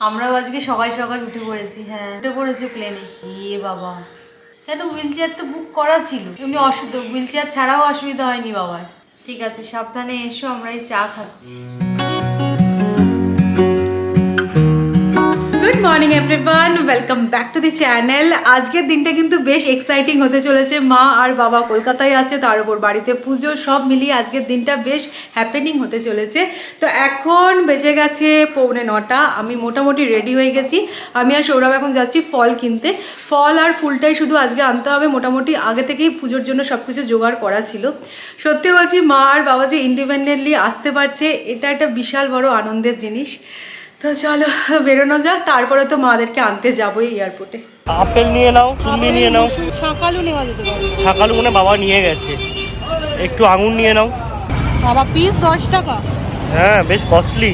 আমরাও আজকে সকাল সকাল উঠে পড়েছি। হ্যাঁ, উঠে পড়েছি প্লেনে। ইয়ে বাবা, কেন হুইল চেয়ার তো বুক করা ছিল, এমনি অসুবিধা, হুইল চেয়ার ছাড়াও অসুবিধা হয়নি বাবার। ঠিক আছে, সাবধানে এসো, আমরা এই চা খাচ্ছি। Good morning everyone, welcome back to the channel. আজকের দিনটা কিন্তু বেশ এক্সাইটিং হতে চলেছে। মা আর বাবা কলকাতায় আছে, তার উপর বাড়িতে পুজো, সব মিলিয়ে আজকের দিনটা বেশ হ্যাপেনিং হতে চলেছে। তো এখন বেজে গেছে 8:45। আমি মোটামুটি রেডি হয়ে গেছি। আমি আর সৌরভ এখন যাচ্ছি ফল কিনতে। ফল আর ফুলটাই শুধু আজকে আনতে হবে, মোটামুটি আগে থেকেই পুজোর জন্য সব কিছু জোগাড় করা ছিল। সত্যি বলছি, মা আর বাবা যে ইন্ডিপেন্ডেন্টলি আসতে পারছে, এটা একটা বিশাল বড় আনন্দের জিনিস। তো চলো বেরোনো যাক, তারপরে তো মাদেরকে আনতে যাবোই এয়ারপোর্টে। আপেল নিয়ে নাও, চুন্নি নিয়ে নাও। সকালও নেওয়া যেতে পারে, সকালু মনে বাবা নিয়ে গেছে। একটু আঙুর নিয়ে নাও। বাবা পিস 10 টাকা। হ্যাঁ, বেশ কস্টলি।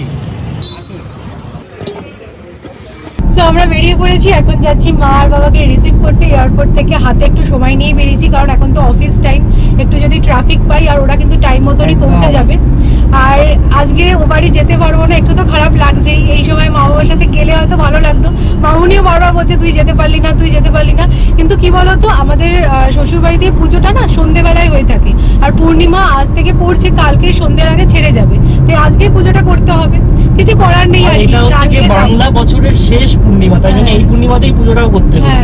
তো আমরা বেরিয়ে পড়েছি, এখন যাচ্ছি মা আর বাবাকে রিসিভ করতে এয়ারপোর্ট থেকে। হাতে একটু সময় নিয়ে বেরিয়েছি, কারণ এখন তো অফিস টাইম, একটু যদি ট্রাফিক পাই, আর ওরা কিন্তু টাইম মতনই পৌঁছে যাবে। আর আজকে ও বাড়ি যেতে পারবো না, একটু তো খারাপ লাগছেই। এই সময় মা বাবার সাথে গেলে হয়তো ভালো লাগতো। মামুনিও বারবার বলছে তুই যেতে পারলি না, তুই যেতে পারলি না। কিন্তু কি বলতো, আমাদের শ্বশুর বাড়িতে পুজোটা না সন্ধ্যেবেলায় হয়ে থাকে, আর পূর্ণিমা আজ থেকে পড়ছে, কালকে সন্ধ্যের আগে ছেড়ে যাবে। তাই আজকে পুজোটা করতে হবে, কিছু করার নেই। আর এটা হচ্ছে বাংলা বছরের শেষ পূর্ণিমা, তাই জন্য এই পূর্ণিমাতেই পুজোটাও করতে হবে।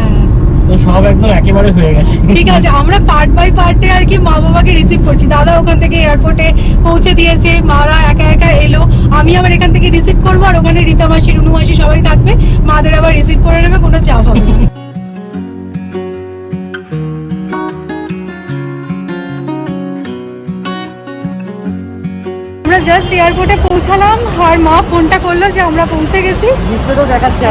তো সব একদম একেবারে হয়ে গেছে। ঠিক আছে, আমরা পার্ট বাই পার্টে আর কি মা বাবাকে রিসিভ করছি। দাদা ওখান থেকে এয়ারপোর্টে পৌঁছে দিয়েছে, মারা একা একা এলো। আমি আবার এখান থেকে রিসিভ করবো, আর ওখানে রীতা মাসি, রুনু মাসি সবাই থাকবে, মাদের আবার রিসিভ করে নেবে, কোনো চাপ হবে না। আমরা জাস্ট এয়ারপোর্টে পৌঁছালাম, আর মা ফোনটা করলো যে আমরা পৌঁছে গেছি। দেখাচ্ছে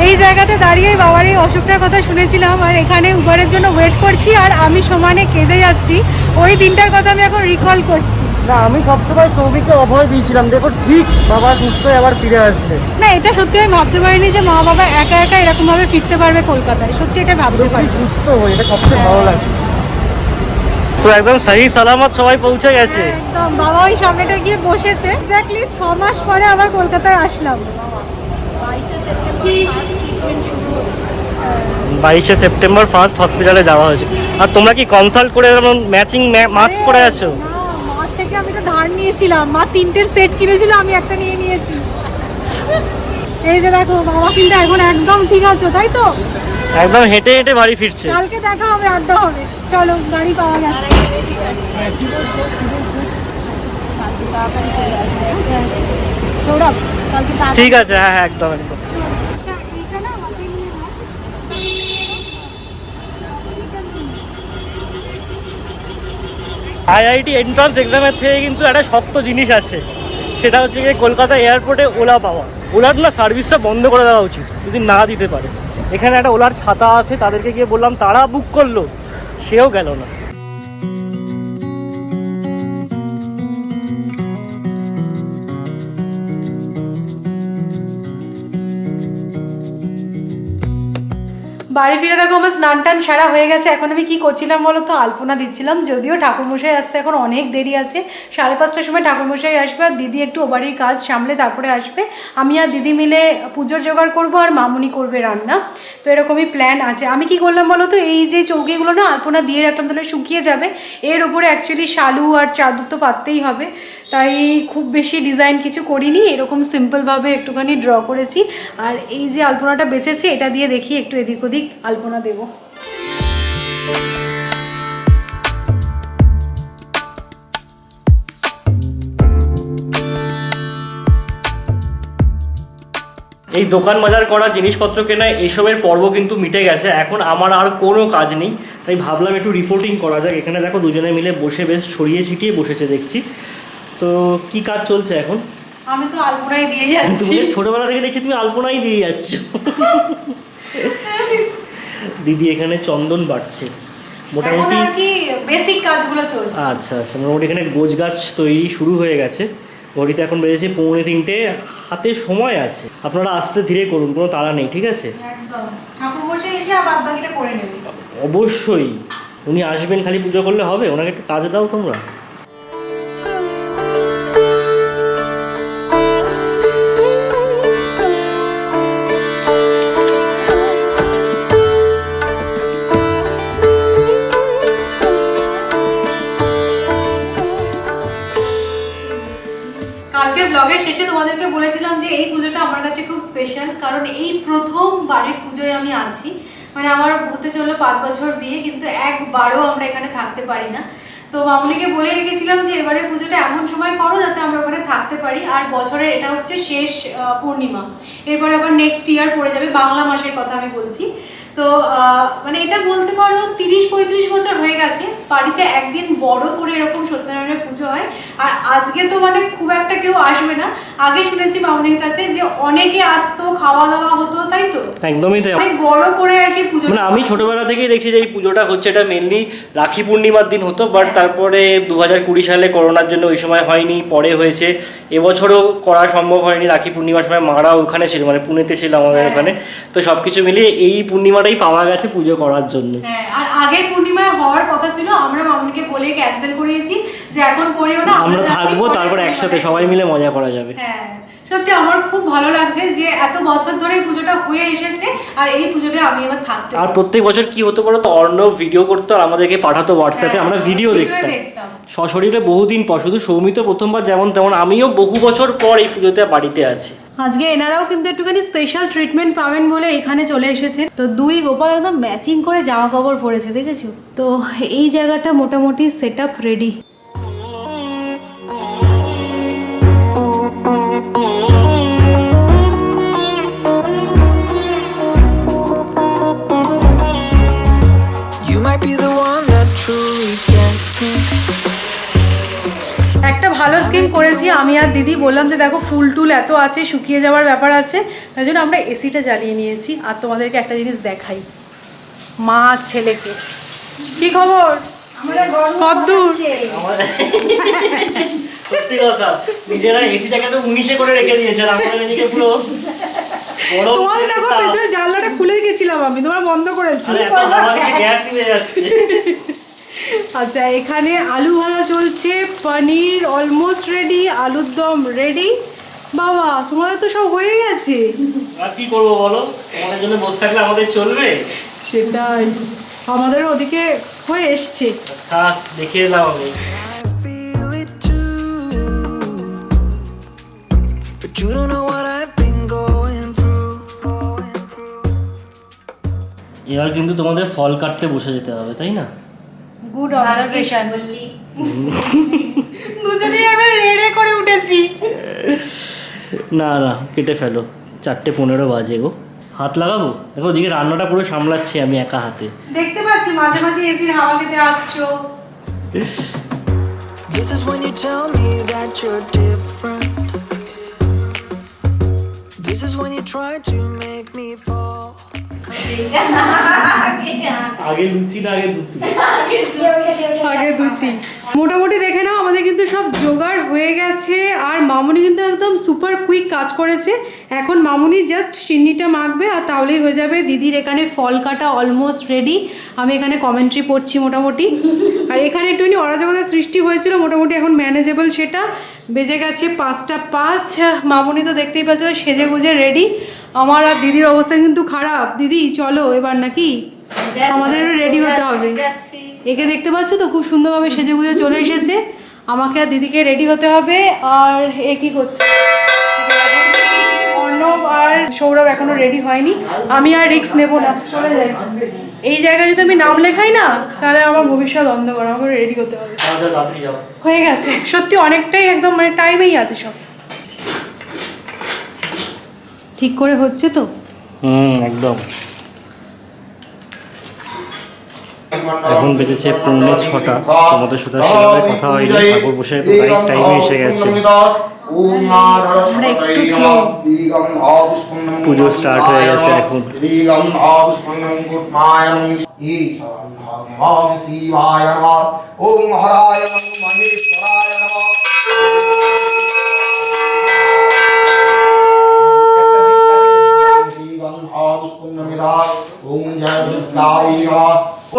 এই জায়গাতে দাঁড়িয়ে বাবার এই অসুখটার কথা শুনেছিলাম, আর এখানে উবারের জন্য ওয়েট করছি, আর আমি সমানে কেঁদে যাচ্ছি। ওই দিনটার কথা আমি এখন রিকল করছি। না, আমি সবসময় সৌমিকে অভয় দিয়েছিলাম, দেখো ঠিক বাবা সুস্থ হয়ে আবার ফিরে আসবে। না, এটা সত্যি আমি ভাবতে পারিনি যে মা বাবা একা একা এরকম ভাবে ফিরতে পারবে কলকাতায়। সত্যি এটা ভাবতে পারি, সুস্থ হয়ে এটা সবচেয়ে ভালো লাগছে। তো একদম সহি সালামত সবাই পৌঁছে গেছে। একদম, বাবা ওই সামনেটা গিয়ে বসেছে। এক্স্যাক্টলি 6 মাস পরে আবার কলকাতায় আসলাম। 22শে সেপ্টেম্বর ফার্স্ট হসপিটালে যাওয়া হয়েছে। আর তোমরা কি কনসাল্ট করে ম্যাচিং মাস্ক পরে আছো? মা থেকে আমি তো ধার নিয়েছিলাম, মা 3টের সেট কিনেছিল, আমি একটা নিয়ে নিয়েছি। এই যে দেখো, বাবা কিন্তু এখন একদম ঠিক আছে, তাই তো? একদম হেঁটে হেঁটে বাড়ি ফিরছে। কালকে দেখা হবে, আড্ডা হবে। চলো, গাড়ি পাওয়া গেছে। ঠিক আছে, হ্যাঁ হ্যাঁ, একদম একদম। আইআইটি এন্ট্রান্স এক্সামের থেকে কিন্তু একটা শক্ত জিনিস আছে, সেটা হচ্ছে গিয়ে কলকাতা এয়ারপোর্টে ওলা পাওয়া। ওলার না সার্ভিসটা বন্ধ করে দেওয়া উচিত যদি না দিতে পারে। এখানে একটা ওলার ছাতা আছে, তাদেরকে গিয়ে বললাম, তারা বুক করলো, সেও গেল না। বাড়ি ফিরে দেখো আমার স্নান টান সারা হয়ে গেছে। এখন আমি কি করছিলাম বলো তো, আলপনা দিচ্ছিলাম। যদিও ঠাকুরমশাই আসতে এখন অনেক দেরি আছে, 5:30টার সময় ঠাকুরমশাই আসবে, আর দিদি একটু ও বাড়ির কাজ সামলে তারপরে আসবে। আমি আর দিদি মিলে পুজোর জোগাড় করবো, আর মামুনি করবে রান্না। তো এরকমই প্ল্যান আছে। আমি কি করলাম বলো তো, এই যে চৌকিগুলো না আলপনা দিয়ে রাখলাম, তাহলে শুকিয়ে যাবে। এর ওপরে অ্যাকচুয়ালি শালু আর চাদর তো পাততেই হবে, তাই খুব বেশি ডিজাইন কিছু করিনি, এরকম সিম্পলভাবে একটুখানি ড্র করেছি। আর এই যে আলপনাটা বেঁচেছে, এটা দিয়ে দেখি একটু এদিক ওদিক আলপনা দেবো। এই দোকান বাজার করা, জিনিসপত্র কেনা, এইসবের পর্ব কিন্তু মিটে গেছে। এখন আমার আর কোনো কাজ নেই, তাই ভাবলাম একটু রিপোর্টিং করা যাক। এখানে দেখো দুজনে মিলে বসে বেশ ছড়িয়ে ছিটিয়ে বসেছে দেখছি। তো কি কাজ চলছে এখন? আমি তো আলপনাই দিয়ে যাচ্ছি। তুমি ছোটবেলা থেকে দেখছি তুমি আলপনাই দিয়ে যাচ্ছ। দিদি এখানে চন্দন বাটছে, মোটামুটি বেসিক কাজগুলো চলছে। আচ্ছা আচ্ছা, মোটামুটি এখানে গোছ গাছ তৈরি শুরু হয়ে গেছে। ঘড়িতে এখন বেজেছে 3:45, হাতে সময় আছে। আপনারা আস্তে ধীরে করুন, কোনো তাড়া নেই, ঠিক আছে? একদম, ঠাকুরমশাই এসে বাদ বাকিটা করে নেবে। অবশ্যই, উনি আসবেন, খালি পুজো করলে হবে? ওনাকে একটু কাজ দাও তোমরা। বলেছিলাম যে এই পুজোটা আমার কাছে খুব স্পেশাল, কারণ এই প্রথম বাড়ির পুজোয় আমি আছি। মানে আমার হতে চললো 5 বছর বিয়ে, কিন্তু একবারও আমরা এখানে থাকতে পারি না। তো মামুনিকে বলে রেখেছিলাম যে এবারে পুজোটা এমন সময় করো যাতে আমরা ওখানে থাকতে পারি। আর বছরের এটা হচ্ছে শেষ পূর্ণিমা, এরপরে আবার নেক্সট ইয়ার পড়ে যাবে, বাংলা মাসের কথা আমি বলছি। তো মানে এটা বলতে পারো 30-35 বছর হয়ে গেছে বাড়িতে একদিন বড় করে এরকম সত্যনারায়ণের পুজো হয়। আর আজকে তো মানে খুব একটা কেউ আসবে না, আগে শুনেছি মামুনির কাছে যে অনেকে আসতো, খাওয়া দাওয়া হতো, তাই তো? একদমই তাই, অনেক বড় করে আর কি পুজো। মানে আমি ছোটবেলা থেকেই দেখছি যে এই পুজোটা হচ্ছে, এটা মেনলি রাখি পূর্ণিমার দিন হতো, বাট তারপরে 2020 সালে করোনার জন্য ওই সময় হয়নি, পরে হয়েছে। এবছরও করা সম্ভব হয়নি, রাখি পূর্ণিমার সময় মারা ওখানে ছিল, মানে পুনেতে ছিল আমাদের ওখানে। তো সবকিছু মিলিয়ে এই পূর্ণিমাটাই পাওয়া গেছে পুজো করার জন্য। হ্যাঁ, আর আগের পূর্ণিমায় হওয়ার কথা ছিল, আমরা মামুনিকে বলে ক্যান্সেল করিয়েছি যে এখন করিও না, আমরা থাকবো, তারপর একসাথে সবাই মিলে মজা করা যাবে। হ্যাঁ, সত্যি আমার খুব ভালো লাগছে যে এত বছর ধরে পুজোটা হয়ে এসেছে, আর এই পুজোটা আমি এবার থাকতে। আর প্রত্যেক বছর কি হতো বলো তো, অর্ণব ভিডিও করতো আর আমাদেরকে পাঠাতো হোয়াটসঅ্যাপে, আমরা ভিডিও দেখতাম সশরীরে বহুদিন পর। শুধু সৌমি তো প্রথমবার যেমন তেমন, আমিও বহু বছর পর এই পুজোতে বাড়িতে আছি। আজকে এনারাও কিন্তু একটুখানি স্পেশাল ট্রিটমেন্ট পাবেন বলে এখানে চলে এসেছে। তো দুই গোপাল একদম ম্যাচিং করে জামা কাপড় পরেছে, দেখেছো তো? এই জায়গাটা মোটামুটি সেট আপ রেডি। একটা ভালো স্কিম করেছি আমি আর দিদি, বললাম যে দেখো ফুল টুল এত আছে, শুকিয়ে যাওয়ার ব্যাপার আছে, তাই জন্য আমরা এসিটা জ্বালিয়ে নিয়েছি। আর তোমাদেরকে একটা জিনিস দেখাই, মা ছেলেকে কি খবর, কদ্দূর? সত্যি কথা, নিজেরা এসিটাকে তো 19-এ করে রেখে দিয়েছে, আর আমাদের এদিকে পুরো গরম। তোমার দেখো পেছনে জানলাটা খুলে গেছিলাম আমি, তোমরা বন্ধ করেছো। গ্যাস নিভে যাচ্ছে। আচ্ছা, এখানে আলু ভাজা চলছে, পনির অলমোস্ট রেডি, আলুর দম রেডি। বাবা, তোমাদের তো সব হয়ে গেছে। আর কি করবো বলো, আমাদের জন্য বসে থাকলে আমাদের চলবে? সেটাই, আমাদের ওদিকে হয়ে এসছে। থাক, দেখে এলাম আমি। এবার কিন্তু তোমাদের ফল কাটতে বসে যেতে হবে, তাই না? Good observation. দুজনেই আমরা রেড়ে করে উঠেছি। না না, কেটে ফেলো, 4:15 বাজে গো। হাত লাগাবো? দেখো ওদিকে রান্নাটা পুরো সামলাচ্ছি আমি একা হাতে। দেখতে পাচ্ছি মাঝে মাঝে এসির হাওয়া খেতে আসছো। This is when you tell me that you're different. This is when you try to make me fall. আগে লুচি না আগে দুধ? আগে দুটি। মোটামুটি দেখে নাও আমাদের কিন্তু সব জোগাড় হয়ে গেছে, আর মামুনি কিন্তু একদম সুপার কুইক কাজ করেছে। এখন মামুনি জাস্ট চিনিটা মাখবে আর তাহলেই হয়ে যাবে। দিদির এখানে ফল কাটা অলমোস্ট রেডি, আমি এখানে কমেন্ট্রি পড়ছি মোটামুটি। আর এখানে একটুখানি অরাজকতার সৃষ্টি হয়েছিল, মোটামুটি এখন ম্যানেজেবল সেটা। বেজে গেছে 5:05। মামুনি তো দেখতেই পাচ্ছ সেজে গুজে রেডি। আমার আর দিদির অবস্থা কিন্তু খারাপ। দিদি চলো এবার, নাকি আমাদেরও রেডি হতে হবে। একে দেখতে পাচ্ছ তো খুব সুন্দরভাবে সেজে গুজে চলে এসেছে, আমাকে আর দিদিকে রেডি হতে হবে। আর এ কি করছে, অর্ণব আর সৌরভ এখনো রেডি হয়নি। আমি আর রিস্ক নেবো না, চলে যাই। এই জায়গায় যদি আমি নাম লেখাই না, তাহলে আমার ভবিষ্যৎ অন্ধকার, আমাকে রেডি হতে হবে। হয়ে গেছে সত্যি অনেকটাই, একদম মানে টাইমেই আছে সব ঠিক করে হচ্ছে তো। একদম। এখন বেজেছে 6:45, তোমাদের সাথে সেভাবে কথা হয়নি, ঠাকুর বসে রাইট টাইমে এসে গেছে। পুজো স্টার্ট হয়ে গেছে এখন।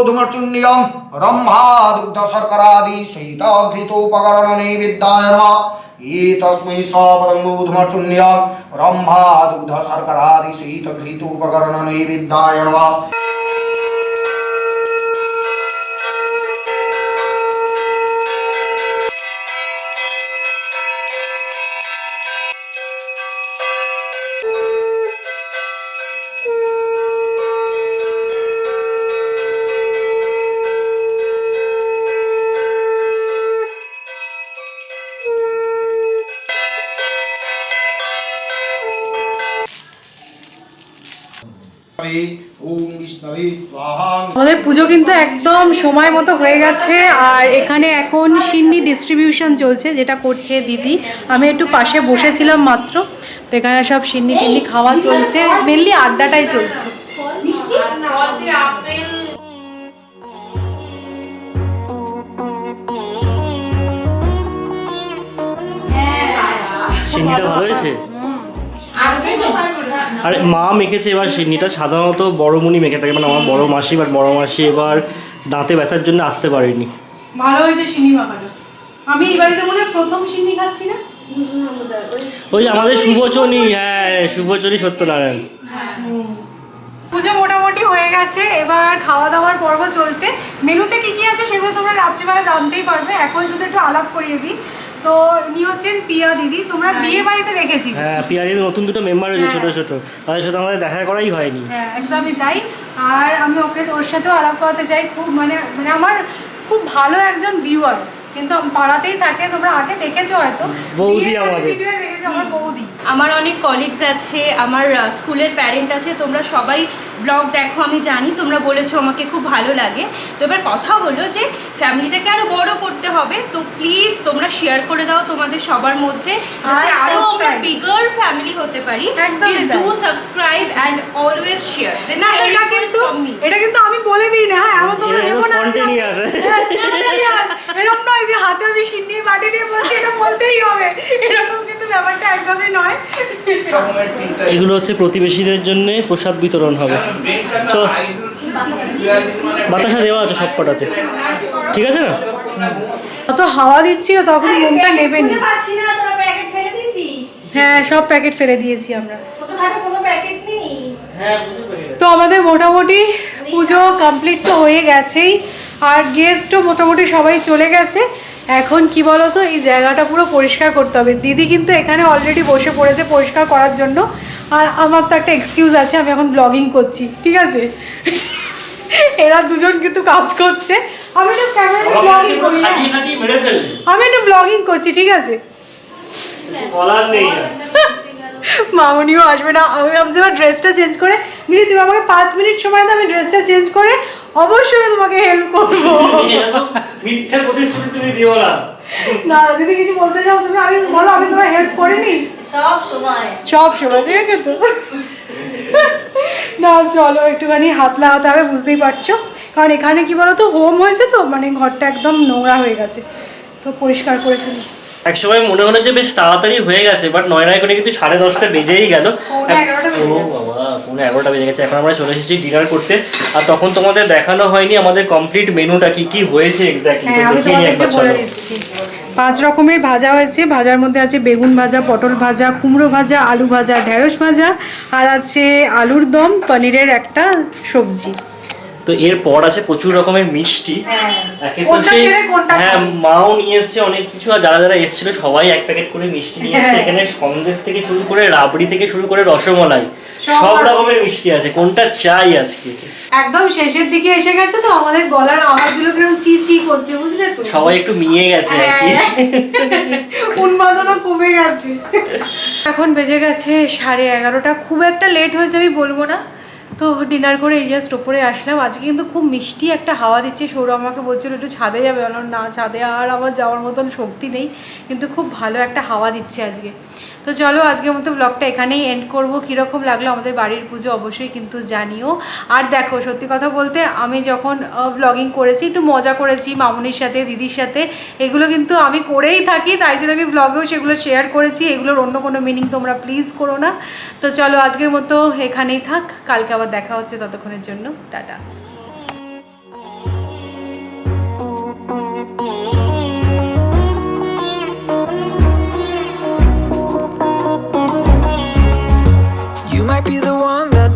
ধূমচুন্নিয়ং ব্রহ্মা দুগ্ধ শর্করাদি শৈতঘৃতোপকরণ নৈবেদ্যায় নমঃ। এতস্मै সপদং ধূমচুন্নিয়ং ব্রহ্মা দুগ্ধ শর্করাদি শৈতঘৃতোপকরণ নৈবেদ্যায় নমঃ। ওম বিষ্ণবে স্বাহা। আমাদের পুজো কিন্তু একদম সময় মতো হয়ে গেছে, আর এখানে এখন সিন্নি ডিস্ট্রিবিউশন চলছে, যেটা করছে দিদি। আমি একটু পাশে বসেছিলাম মাত্র, তো এখানে সব সিন্নি টিন্নি খাওয়া চলছে, মেনলি আড্ডাটাই চলছে। সিন্নিটা ভালো হয়েছে? আরে মা মেখেছে এবার সিন্নিটা, সাধারণত বড় মুনি মেখে থাকে, মানে আমার বড় মাসি, বাট বড় মাসি এবার দাঁতে ব্যথার জন্য আসতে পারেনি। ভালো হয়েছে সিন্নি মাখানো। আমি এই বাড়িতে মনে হয় প্রথম সিন্নি খাচ্ছি না। ওই আমাদের শুভচনী, হ্যাঁ শুভচনী সত্যনারায়ণ। পুজো মোটামুটি হয়ে গেছে, এবার খাওয়া দাওয়ার পর্ব চলছে। মেনুতে কি কি আছে সেগুলো তোমরা রাত্রিবেলা জানতেই পারবে, এখন শুধু একটু আলাপ করিয়ে দিই। তো ইনি হচ্ছেন পিয়া দিদি, তোমরা বিয়ে বাড়িতে দেখেছি। হ্যাঁ, পিয়া দিদি নতুন দুটো মেম্বার হয়েছে ছোট ছোট, তাদের সাথে আমাদের দেখা করাই হয়নি। হ্যাঁ একদমই তাই। আর আমি ওর সাথেও আলাপ করাতে চাই। খুব মানে আমার খুব ভালো একজন ভিউয়ার, কিন্তু পাড়াতেই থাকে, তোমরা আগে দেখেছো হয়তো, বৌদি আমাদের ভিডিও দেখেছো, আমার বৌদি। আমার অনেক কলিগস আছে, আমার স্কুলের প্যারেন্ট আছে, তোমরা সবাই ব্লগ দেখো, আমি জানি তোমরা বলেছো আমাকে খুব ভালো লাগে। তো এবার কথা হলো যে ফ্যামিলিটাকে আরো বড় করতে হবে, তো প্লিজ তোমরা শেয়ার করে দাও তোমাদের সবার মধ্যে, যাতে আরো আমরা বিগার ফ্যামিলি হতে পারি। Please do subscribe and always share. না এটা কিন্তু আমি বলে দিই না, হ্যাঁ এমন তোমরা ভেবো না এরকম নয় যে হাতে আমি সিন্নির বাটি দিয়ে বলছি এটা বলতেই হবে, এরকম কিন্তু ব্যাপারটা একদমই নয়। এগুলো হচ্ছে প্রতিবেশীদের জন্য প্রসাদ বিতরণ হবে। চল, বাতাসা দেওয়া আছে সব কটাতে, ঠিক আছে না? অত হাওয়া দিচ্ছিল তখন মনটা নেবেনি। হ্যাঁ সব প্যাকেট ফেলে দিয়েছি আমরা। তো আমাদের মোটামুটি পুজো কমপ্লিট তো হয়ে গেছেই, আর গেস্টও মোটামুটি সবাই চলে গেছে। এখন কি বলতো, এই জায়গাটা পুরো পরিষ্কার করতে হবে। দিদি কিন্তু এখানে অলরেডি বসে পড়েছে পরিষ্কার করার জন্য, আর আমার তো একটা এক্সকিউজ আছে, আমি এখন ব্লগিং করছি, ঠিক আছে? এরা দুজন কিন্তু কাজ করছে, আমি একটু ক্যামেরাতে ব্লগিং করি, আমি একটু ব্লগিং করছি, ঠিক আছে? মামনিও আসবে না, আমি ভাবছি আমার ড্রেসটা চেঞ্জ করে, দিদি তুমি আমাকে 5 মিনিট সময় দাও, আমি ড্রেসটা চেঞ্জ করে অবশ্যই তোমাকে হেল্প করবো। মিথ্যা প্রতিশ্রুতি তুমি দিও না। না দিদি কিছু বলতে চাও তুমি, আমি বলো, আমি তোমার হেল্প করিনি সব সময় ঠিক আছে তো? না চলো একটুখানি হাত লাগাতে হবে, বুঝতেই পারছো, কারণ এখানে কি বলো তো হোম হয়েছে তো, মানে ঘরটা একদম নোংরা হয়ে গেছে, তো পরিষ্কার করে ফেলি। একসময় মনে হলো যে বেশ তাড়াতাড়ি হয়ে গেছে, বাট 9 করে কিন্তু 10:30 বেজেই গেল। পুরো 11টা বেজে গেছে। এখন আমরা চলে এসেছি ডিনার করতে, আর তখন তোমাদের দেখানো হয়নি আমাদের কমপ্লিট মেনুটা কি কি হয়েছে এক্স্যাক্টলি। দেখিয়ে নিই একবার, চলো। 5 রকমের ভাজা হয়েছে, ভাজার মধ্যে আছে বেগুন ভাজা, পটল ভাজা, কুমড়ো ভাজা, আলু ভাজা, ঢেঁড়স ভাজা, আর আছে আলুর দম, পনিরের একটা সবজি। তো এরপর আছে প্রচুর রকমের মিষ্টি। হ্যাঁ, মাও নিয়ে এসছে অনেক কিছু, আর যারা যারা এসেছিল সবাই এক প্যাকেট করে মিষ্টি নিয়ে এসছে। এখানে সন্দেশ থেকে শুরু করে রাবড়ি থেকে শুরু করে রসমালাই, সব রকমের মিষ্টি আছে। কোনটা চাই আজকে? একদম শেষের দিকে এসে গেছে তো, আমাদের গলার আওয়াজগুলো কিরকম চি চি করছে, বুঝলে তো? সবাই একটু মিয়ে গেছে আর কি, উন্মাদনা কমে গেছে। এখন বেজে গেছে 11:30, খুব একটা লেট হয়েছে আমি বলবো না। তো ডিনার করে এই জাস্ট ওপরে আসলাম। আজকে কিন্তু খুব মিষ্টি একটা হাওয়া দিচ্ছে। সৌরভ আমাকে বলছিল একটু ছাদে যাবে, বললাম না ছাদে আর আমার যাওয়ার মতন শক্তি নেই, কিন্তু খুব ভালো একটা হাওয়া দিচ্ছে আজকে। তো চলো আজকের মতো ব্লগটা এখানেই এন্ড করবো। কীরকম লাগলো আমাদের বাড়ির পুজো অবশ্যই কিন্তু জানিও। আর দেখো সত্যি কথা বলতে, আমি যখন ব্লগিং করেছি একটু মজা করেছি মামনির সাথে, দিদির সাথে, এগুলো কিন্তু আমি করেই থাকি, তাই জন্য আমি ব্লগেও সেগুলো শেয়ার করেছি। এগুলোর অন্য কোনো মিনিং তোমরা প্লিজ করো না। তো চলো আজকের মতো এখানেই থাক, কালকে আবার দেখা হচ্ছে, ততক্ষণের জন্য tata. You might be the one that